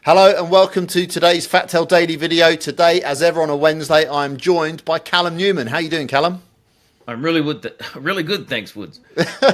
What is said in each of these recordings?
Hello and welcome to today's Fat Tail Daily video. Today, as ever on a Wednesday, I'm joined by Callum Newman. How you doing, Callum? I'm really good, thanks, Woods.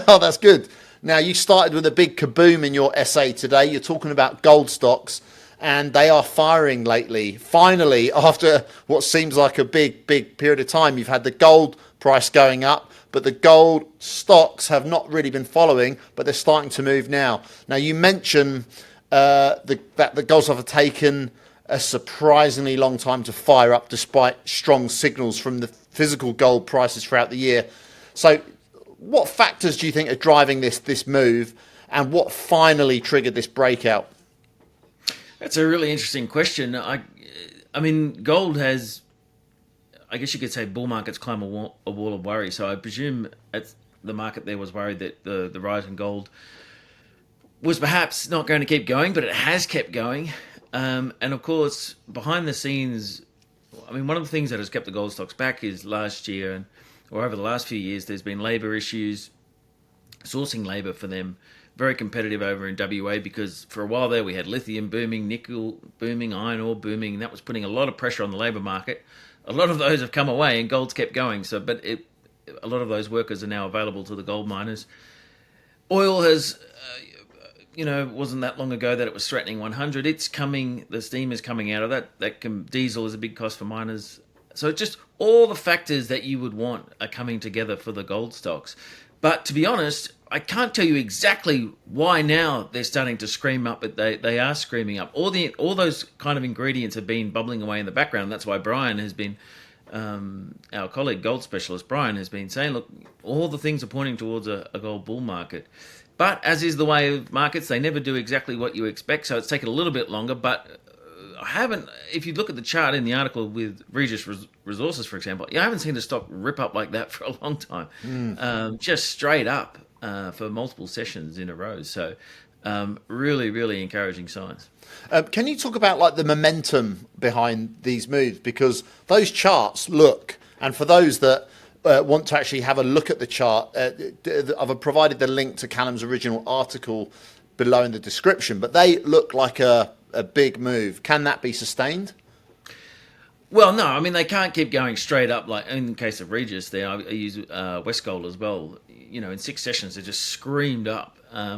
Oh, that's good. Now, you started with a big kaboom in your essay today. You're talking about gold stocks, and they are firing lately. Finally, after what seems like a big period of time, you've had the gold price going up, but the gold stocks have not really been following, but they're starting to move now. Now, you mentioned that the gold stocks have taken a surprisingly long time to fire up despite strong signals from the physical gold prices throughout the year. So what factors do you think are driving this move, and what finally triggered this breakout? That's a really interesting question. I mean, gold has, I guess you could say, bull markets climb a wall of worry. So I presume the market there was worried that the rise in gold was perhaps not going to keep going, but it has kept going. And of course, behind the scenes, I mean, one of the things that has kept the gold stocks back is last year or over the last few years, there's been labour issues, sourcing labour for them, very competitive over in WA because for a while there we had lithium booming, nickel booming, iron ore booming, and that was putting a lot of pressure on the labour market. A lot of those have come away and gold's kept going. A lot of those workers are now available to the gold miners. Oil has, wasn't that long ago that it was threatening 100. It's coming. The steam is coming out of that. Diesel is a big cost for miners. So just all the factors that you would want are coming together for the gold stocks. But to be honest, I can't tell you exactly why now they're starting to scream up, but they are screaming up. All those kind of ingredients have been bubbling away in the background. That's why Brian has been, our colleague, gold specialist Brian, has been saying, look, all the things are pointing towards a gold bull market. But as is the way of markets, they never do exactly what you expect. So it's taken a little bit longer. But if you look at the chart in the article with Regis Resources, for example, I haven't seen the stock rip up like that for a long time. Just straight up for multiple sessions in a row. So really, really encouraging signs. Can you talk about like the momentum behind these moves? Because those charts look, and for those that want to actually have a look at the chart, I've provided the link to Callum's original article below in the description, but they look like a big move. Can that be sustained? Well, no, I mean, they can't keep going straight up. Like in the case of Regis there, I use Westgold as well. In 6 sessions, they just screamed up.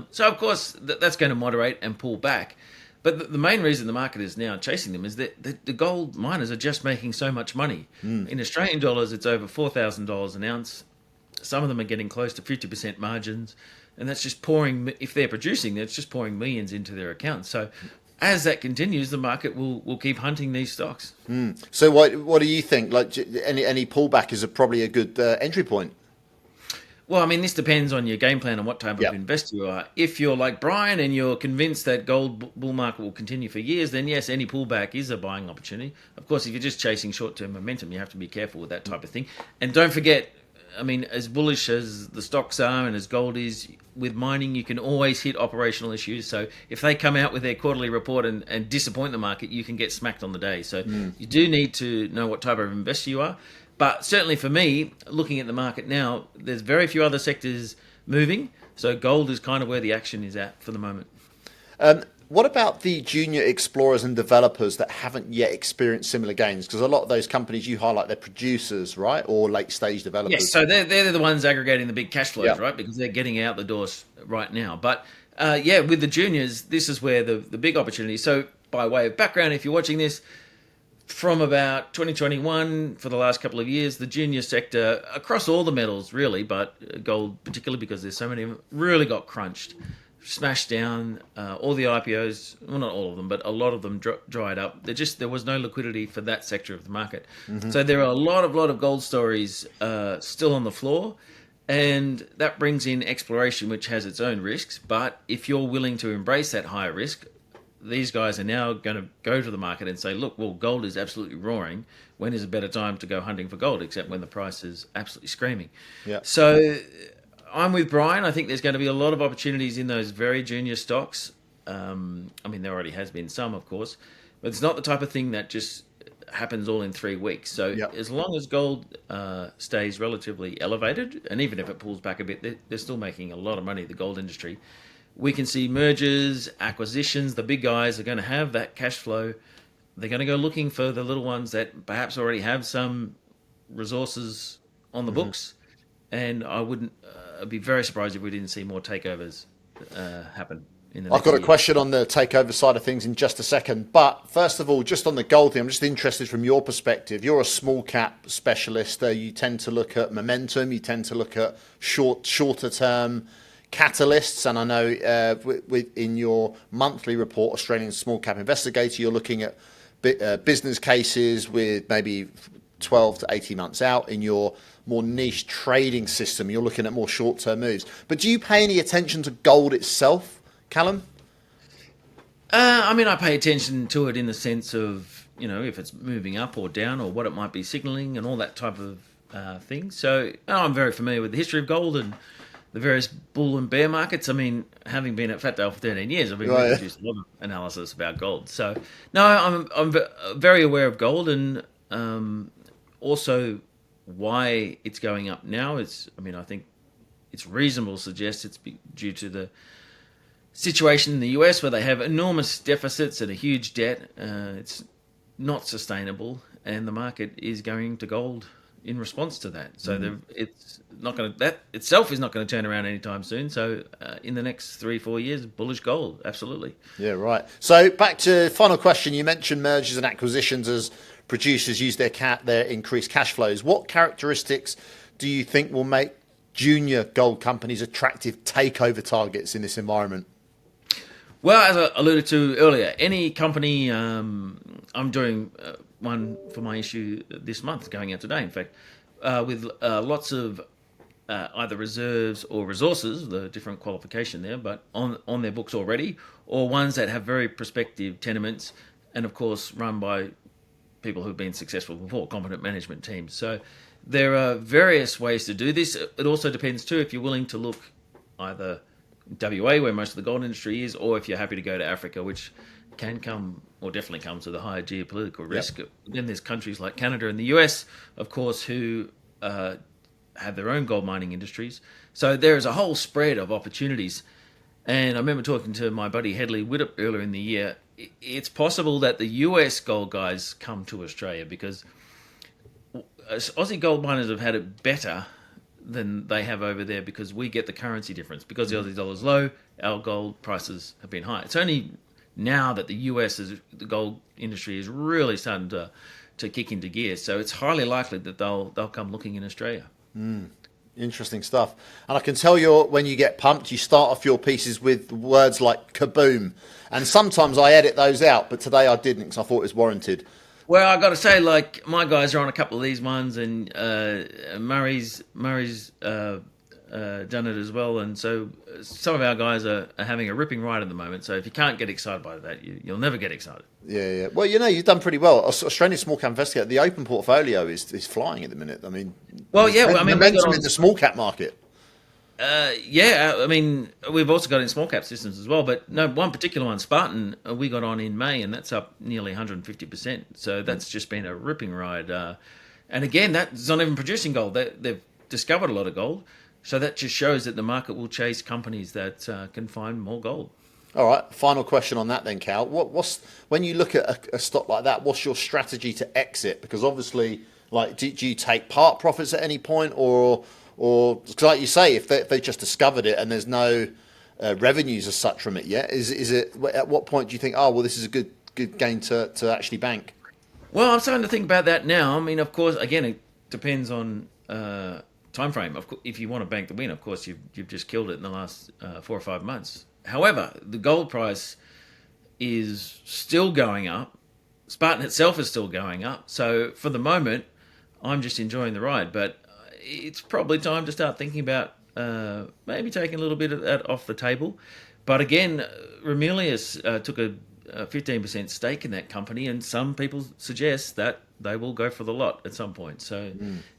So, of course, that's going to moderate and pull back. But the main reason the market is now chasing them is that the gold miners are just making so much money. In Australian dollars, it's over $4,000 an ounce. Some of them are getting close to 50% margins. And that's just pouring, if they're producing, that's just pouring millions into their accounts. So as that continues, the market will keep hunting these stocks. So what do you think? Like any pullback is probably a good entry point? Well, I mean, this depends on your game plan and what type of investor you are. If you're like Brian and you're convinced that gold bull market will continue for years, then yes, any pullback is a buying opportunity. Of course, if you're just chasing short-term momentum, you have to be careful with that type of thing. And don't forget, I mean, as bullish as the stocks are and as gold is, with mining, you can always hit operational issues. So if they come out with their quarterly report and disappoint the market, you can get smacked on the day. So you do need to know what type of investor you are. But certainly for me, looking at the market now, there's very few other sectors moving. So gold is kind of where the action is at for the moment. What about the junior explorers and developers that haven't yet experienced similar gains? Because a lot of those companies you highlight, they're producers, right? Or late stage developers. Yes, so they're the ones aggregating the big cash flows, right? Because they're getting out the doors right now. But with the juniors, this is where the big opportunity. So by way of background, if you're watching this, from about 2021, for the last couple of years, the junior sector, across all the metals really, but gold particularly because there's so many of them, really got crunched, smashed down. All the IPOs, well, not all of them, but a lot of them dried up. There was no liquidity for that sector of the market. So there are a lot of gold stories still on the floor, and that brings in exploration, which has its own risks. But if you're willing to embrace that higher risk, these guys are now going to go to the market and say, look, well, gold is absolutely roaring. When is a better time to go hunting for gold, except when the price is absolutely screaming? So I'm with Brian. I think there's going to be a lot of opportunities in those very junior stocks. I mean, there already has been some, of course, but it's not the type of thing that just happens all in 3 weeks. So as long as gold stays relatively elevated, and even if it pulls back a bit, they're still making a lot of money, the gold industry. we can see mergers, acquisitions. The big guys are going to have that cash flow. They're going to go looking for the little ones that perhaps already have some resources on the books. And I wouldn't I'd be very surprised if we didn't see more takeovers happen in the I've next got a year. question on the takeover side of things in just a second. But first of all, just on the gold thing, I'm just interested from your perspective. You're a small cap specialist. You tend to look at momentum. You tend to look at shorter term catalysts. And I know in your monthly report, Australian Small Cap Investigator, you're looking at business cases with maybe 12 to 18 months out. In your more niche trading system, you're looking at more short term moves. But do you pay any attention to gold itself, Callum? I mean, I pay attention to it in the sense of, if it's moving up or down or what it might be signaling and all that type of thing. So I'm very familiar with the history of gold and the various bull and bear markets. I mean, having been at Fatdale for 13 years, I've been producing a lot of analysis about gold. So, no, I'm very aware of gold, and also why it's going up now is, I think it's reasonable to suggest it's due to the situation in the US where they have enormous deficits and a huge debt. It's not sustainable, and the market is going to gold in response to that. So it's not going to, that itself is not going to turn around anytime soon. So in the next 3-4 years, bullish gold, absolutely. Yeah, right. So back to final question. You mentioned mergers and acquisitions as producers use their increased cash flows. What characteristics do you think will make junior gold companies attractive takeover targets in this environment? Well, as I alluded to earlier, any company, I'm doing one for my issue this month, going out today, in fact, with lots of either reserves or resources, the different qualification there, but on their books already, or ones that have very prospective tenements, and of course run by people who've been successful before, competent management teams. So there are various ways to do this. It also depends too if you're willing to look either WA, where most of the gold industry is, or if you're happy to go to Africa, which can come, or definitely comes, with a higher geopolitical risk. Yep. Then there's countries like Canada and the US, of course, who have their own gold mining industries. So there is a whole spread of opportunities. And I remember talking to my buddy Hedley Widdop earlier in the year. It's possible that the US gold guys come to Australia because Aussie gold miners have had it better than they have over there because we get the currency difference. Because the Aussie dollar's low, our gold prices have been high. It's only now that the the gold industry is really starting to kick into gear. So it's highly likely that they'll come looking in Australia. Interesting stuff. And I can tell when you get pumped, you start off your pieces with words like kaboom. And sometimes I edit those out, but today I didn't because I thought it was warranted. Well, I got to say, like, my guys are on a couple of these ones, and Murray's done it as well. And so some of our guys are having a ripping ride at the moment. So if you can't get excited by that, you'll never get excited. Yeah. Well, you've done pretty well. Australian Small Cap Investigator, the open portfolio is flying at the minute. I mean, momentum in the small cap market. We've also got in small cap systems as well, but no, one particular one, Spartan, we got on in May, and that's up nearly 150%. So that's just been a ripping ride. And again, that's not even producing gold. They've discovered a lot of gold. So that just shows that the market will chase companies that can find more gold. All right. Final question on that then, Cal. What's when you look at a stock like that, what's your strategy to exit? Because obviously, like, do you take part profits at any point, or like you say, if they just discovered it and there's no revenues as such from it yet, is it at what point do you think, this is a good gain to actually bank? Well, I'm starting to think about that now. I mean, of course, again, it depends on time frame. If you want to bank the win, of course, you've just killed it in the last 4 or 5 months. However, the gold price is still going up. Spartan itself is still going up. So for the moment, I'm just enjoying the ride. But it's probably time to start thinking about maybe taking a little bit of that off the table. But again, Ramelius took a 15% stake in that company, and some people suggest that they will go for the lot at some point. So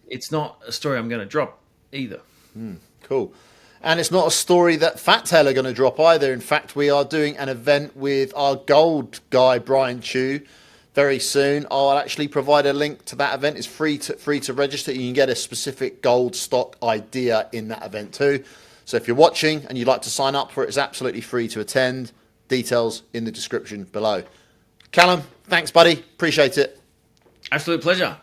it's not a story I'm going to drop either. Cool. And it's not a story that Fatdale are going to drop either. In fact, we are doing an event with our gold guy, Brian Chu, very soon. I'll actually provide a link to that event. It's free to register. You can get a specific gold stock idea in that event too. So if you're watching and you'd like to sign up for it, it's absolutely free to attend. Details in the description below. Callum, thanks, buddy. Appreciate it. Absolute pleasure.